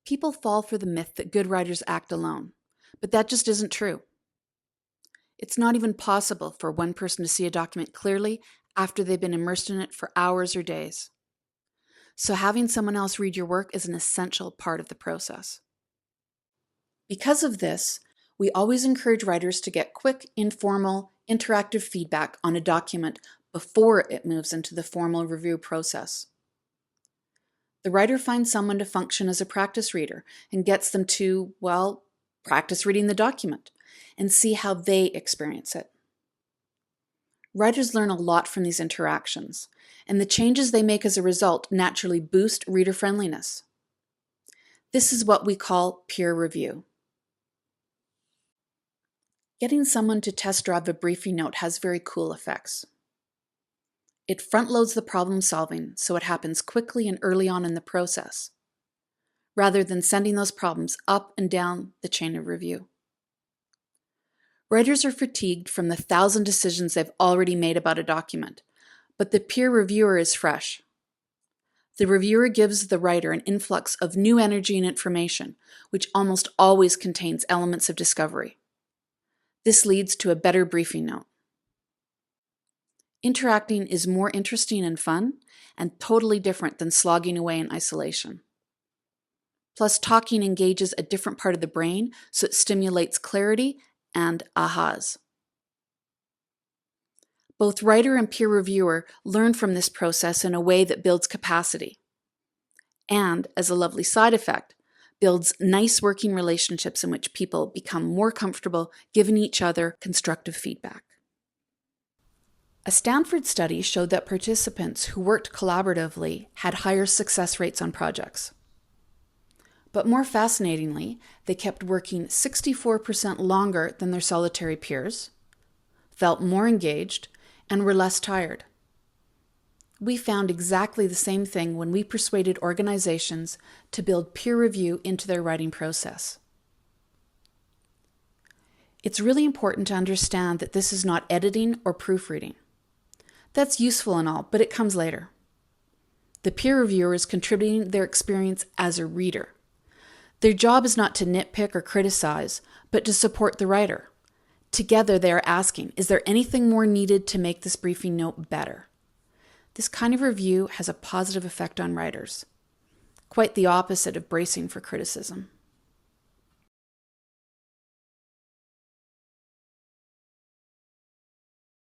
People fall for the myth that good writers act alone, but that just isn't true. It's not even possible for one person to see a document clearly after they've been immersed in it for hours or days. So having someone else read your work is an essential part of the process. Because of this, we always encourage writers to get quick, informal, interactive feedback on a document before it moves into the formal review process. The writer finds someone to function as a practice reader and gets them to, practice reading the document and see how they experience it. Writers learn a lot from these interactions, and the changes they make as a result naturally boost reader friendliness. This is what we call peer review. Getting someone to test drive a briefing note has very cool effects. It front-loads the problem solving so it happens quickly and early on in the process, rather than sending those problems up and down the chain of review. Writers are fatigued from the 1,000 decisions they've already made about a document, but the peer reviewer is fresh. The reviewer gives the writer an influx of new energy and information, which almost always contains elements of discovery. This leads to a better briefing note. Interacting is more interesting and fun, and totally different than slogging away in isolation. Plus, talking engages a different part of the brain, so it stimulates clarity and ahas. Both writer and peer reviewer learn from this process in a way that builds capacity, and, as a lovely side effect, builds nice working relationships in which people become more comfortable giving each other constructive feedback. A Stanford study showed that participants who worked collaboratively had higher success rates on projects. But more fascinatingly, they kept working 64% longer than their solitary peers, felt more engaged, and were less tired. We found exactly the same thing when we persuaded organizations to build peer review into their writing process. It's really important to understand that this is not editing or proofreading. That's useful and all, but it comes later. The peer reviewer is contributing their experience as a reader. Their job is not to nitpick or criticize, but to support the writer. Together they are asking, is there anything more needed to make this briefing note better? This kind of review has a positive effect on writers. Quite the opposite of bracing for criticism.